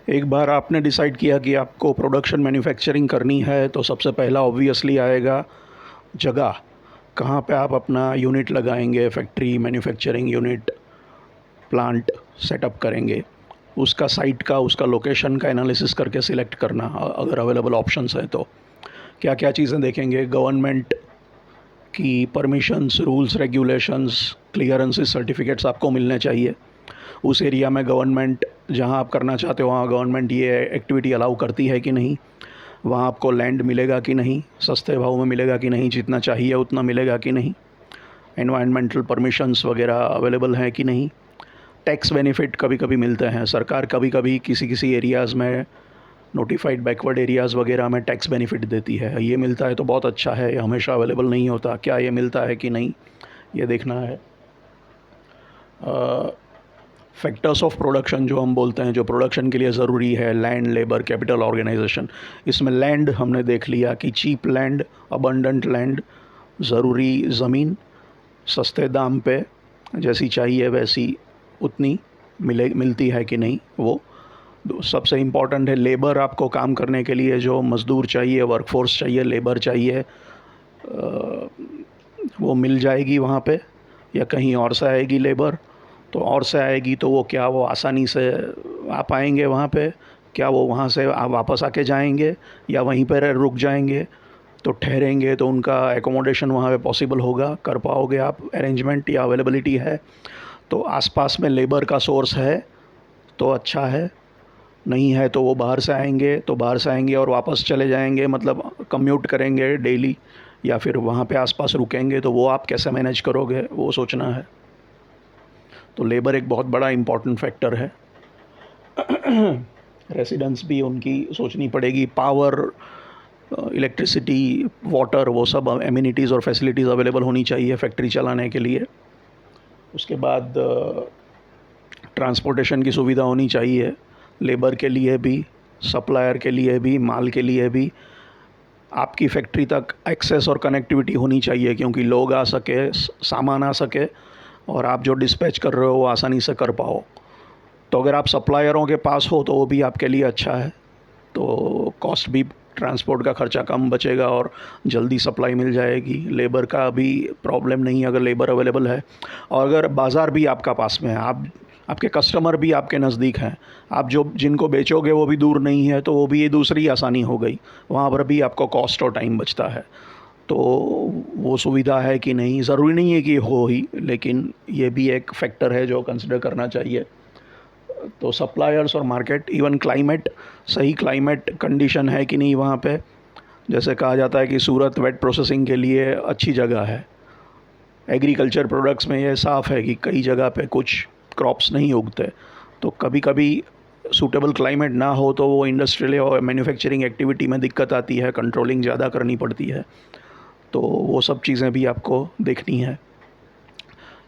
एक बार आपने डिसाइड किया कि आपको प्रोडक्शन मैन्युफैक्चरिंग करनी है तो सबसे पहला ऑब्वियसली आएगा जगह। कहाँ पे आप अपना यूनिट लगाएंगे, factory, manufacturing unit, plant setup करेंगे। उसका साइट का, उसका लोकेशन का एनालिसिस करके सिलेक्ट करना, अगर अवेलेबल ऑप्शंस है तो। क्या क्या चीज़ें देखेंगे? गवर्नमेंट की permissions, rules, regulations, clearances, certificates आपको मिलने चाहिए। उस एरिया में गवर्नमेंट, जहाँ आप करना चाहते हो वहाँ गवर्नमेंट ये एक्टिविटी अलाउ करती है कि नहीं, वहाँ आपको लैंड मिलेगा कि नहीं, सस्ते भाव में मिलेगा कि नहीं, जितना चाहिए उतना मिलेगा कि नहीं, एनवायरमेंटल परमिशंस वगैरह अवेलेबल हैं कि नहीं, टैक्स बेनिफिट कभी कभी मिलते हैं। सरकार कभी कभी किसी किसी एरियाज़ में, नोटिफाइड बैकवर्ड एरियाज़ वगैरह में टैक्स बेनिफिट देती है। ये मिलता है तो बहुत अच्छा है, ये हमेशा अवेलेबल नहीं होता। क्या ये मिलता है कि नहीं, ये देखना है। फैक्टर्स ऑफ प्रोडक्शन जो हम बोलते हैं, जो प्रोडक्शन के लिए ज़रूरी है, लैंड, लेबर, कैपिटल, ऑर्गेनाइजेशन। इसमें लैंड हमने देख लिया कि चीप लैंड, अबंडेंट लैंड, ज़रूरी ज़मीन, सस्ते दाम पे, जैसी चाहिए वैसी उतनी मिलती है कि नहीं, वो सबसे इम्पॉर्टेंट है। लेबर, आपको काम करने के लिए जो मज़दूर चाहिए, वर्कफोर्स चाहिए, लेबर चाहिए, वो मिल जाएगी वहाँ पे, या कहीं और से आएगी लेबर? तो और से आएगी तो वो क्या वो आसानी से आ पाएंगे वहाँ पे? क्या वो वहाँ से वापस आके जाएंगे, या वहीं पर रुक जाएंगे? तो ठहरेंगे तो उनका एकोमोडेशन वहाँ पे पॉसिबल होगा? कर पाओगे आप अरेंजमेंट, या अवेलेबिलिटी है? तो आसपास में लेबर का सोर्स है तो अच्छा है, नहीं है तो वो बाहर से आएंगे, तो बाहर से आएंगे और वापस चले जाएंगे, मतलब कम्यूट करेंगे डेली, या फिर वहाँ पे आसपास रुकेंगे, तो वो आप कैसे मैनेज करोगे, वो सोचना है। तो लेबर एक बहुत बड़ा इम्पॉर्टेंट फैक्टर है। रेसिडेंस भी उनकी सोचनी पड़ेगी, पावर, इलेक्ट्रिसिटी, वाटर, वो सब एमिनिटीज़ और फैसिलिटीज़ अवेलेबल होनी चाहिए फैक्ट्री चलाने के लिए। उसके बाद ट्रांसपोर्टेशन की सुविधा होनी चाहिए, लेबर के लिए भी, सप्लायर के लिए भी, माल के लिए भी। आपकी फैक्ट्री तक एक्सेस और कनेक्टिविटी होनी चाहिए, क्योंकि लोग आ सके, सामान आ सके, और आप जो डिस्पैच कर रहे हो वो आसानी से कर पाओ। तो अगर आप सप्लायरों के पास हो तो वो भी आपके लिए अच्छा है, तो कॉस्ट भी, ट्रांसपोर्ट का खर्चा कम बचेगा और जल्दी सप्लाई मिल जाएगी। लेबर का भी प्रॉब्लम नहीं है अगर लेबर अवेलेबल है। और अगर बाज़ार भी आपका पास में है, आपके कस्टमर भी आपके नज़दीक हैं, आप जो जिनको बेचोगे वो भी दूर नहीं है, तो वो भी ये दूसरी आसानी हो गई। वहाँ पर भी आपको कॉस्ट और टाइम बचता है। तो वो सुविधा है कि नहीं, ज़रूरी नहीं है कि हो ही, लेकिन ये भी एक फैक्टर है जो कंसिडर करना चाहिए। तो सप्लायर्स और मार्केट, इवन क्लाइमेट, सही क्लाइमेट कंडीशन है कि नहीं वहाँ पे। जैसे कहा जाता है कि सूरत वेट प्रोसेसिंग के लिए अच्छी जगह है। एग्रीकल्चर प्रोडक्ट्स में ये साफ़ है कि कई जगह पे कुछ क्रॉप्स नहीं उगते, तो कभी कभी सूटेबल क्लाइमेट ना हो तो वो इंडस्ट्रियल और मैन्युफैक्चरिंग एक्टिविटी में दिक्कत आती है, कंट्रोलिंग ज़्यादा करनी पड़ती है। तो वो सब चीज़ें भी आपको देखनी है।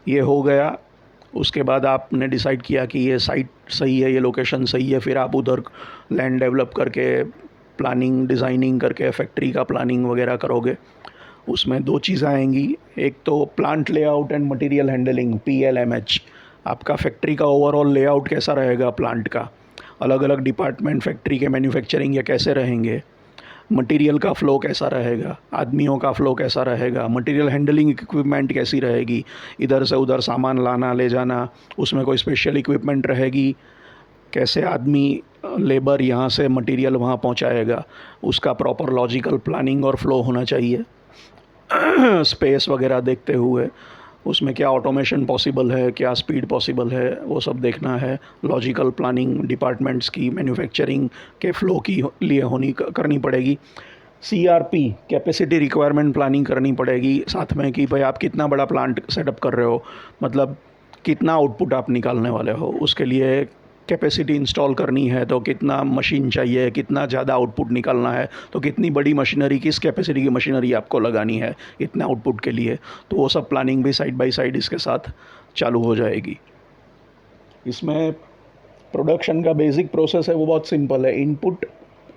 ये हो गया। उसके बाद आपने डिसाइड किया कि ये साइट सही है, ये लोकेशन सही है, फिर आप उधर लैंड डेवलप करके, प्लानिंग, डिज़ाइनिंग करके फैक्ट्री का प्लानिंग वगैरह करोगे। उसमें दो चीज़ें आएंगी, एक तो plant layout and material handling, PLMH। आपका फैक्ट्री का ओवरऑल लेआउट कैसा रहेगा, प्लांट का, अलग अलग डिपार्टमेंट फैक्ट्री के मैन्युफैक्चरिंग ये कैसे रहेंगे, मटेरियल का फ़्लो कैसा रहेगा, आदमियों का फ़्लो कैसा रहेगा, मटेरियल हैंडलिंग इक्विपमेंट कैसी रहेगी, इधर से उधर सामान लाना ले जाना, उसमें कोई स्पेशल इक्विपमेंट रहेगी, कैसे आदमी, लेबर यहाँ से मटेरियल वहाँ पहुँचाएगा, उसका प्रॉपर लॉजिकल प्लानिंग और फ़्लो होना चाहिए। स्पेस वगैरह देखते हुए उसमें क्या ऑटोमेशन पॉसिबल है, क्या स्पीड पॉसिबल है, वो सब देखना है। लॉजिकल प्लानिंग डिपार्टमेंट्स की मैन्युफैक्चरिंग के फ़्लो की लिए करनी पड़ेगी। CRP, कैपेसिटी रिक्वायरमेंट प्लानिंग करनी पड़ेगी साथ में, कि भाई आप कितना बड़ा प्लांट सेटअप कर रहे हो, मतलब कितना आउटपुट आप निकालने वाले हो। उसके लिए कैपेसिटी इंस्टॉल करनी है तो कितना मशीन चाहिए, कितना ज़्यादा आउटपुट निकालना है, तो कितनी बड़ी मशीनरी, किस कैपेसिटी की मशीनरी आपको लगानी है इतना आउटपुट के लिए। तो वो सब प्लानिंग भी साइड बाय साइड इसके साथ चालू हो जाएगी। इसमें प्रोडक्शन का बेसिक प्रोसेस है वो बहुत सिंपल है। इनपुट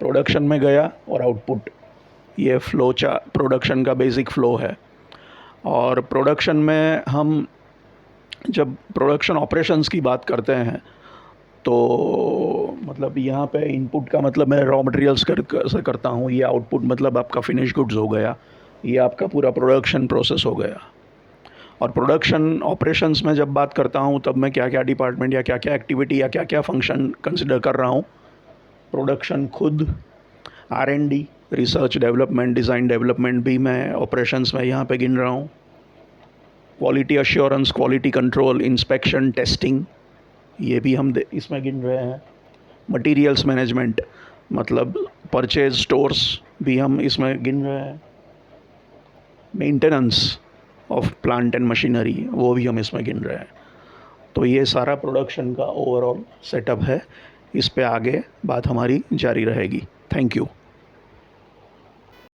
प्रोडक्शन में गया और आउटपुट, ये फ़्लो प्रोडक्शन का बेसिक फ़्लो है। और प्रोडक्शन में हम जब प्रोडक्शन ऑपरेशंस की बात करते हैं तो मतलब मतलब यहाँ पे इनपुट का मतलब मैं रॉ मटेरियल्स से करता हूँ, ये आउटपुट मतलब आपका फिनिश गुड्स हो गया, ये आपका पूरा प्रोडक्शन प्रोसेस हो गया। और प्रोडक्शन ऑपरेशंस में जब बात करता हूँ तब मैं क्या क्या डिपार्टमेंट या क्या क्या एक्टिविटी या क्या क्या फंक्शन कंसिडर कर रहा हूँ। प्रोडक्शन खुद, R&D, research development, design development भी मैं ऑपरेशंस में यहाँ पे गिन रहा हूँ। Quality assurance, quality control, inspection, testing, ये भी हम इसमें गिन रहे हैं। मटेरियल्स मैनेजमेंट मतलब परचेज, स्टोर्स भी हम इसमें गिन रहे हैं। Maintenance of plant and machinery, वो भी हम इसमें गिन रहे हैं। तो ये सारा प्रोडक्शन का ओवरऑल सेटअप है। इस पे आगे बात हमारी जारी रहेगी। Thank you.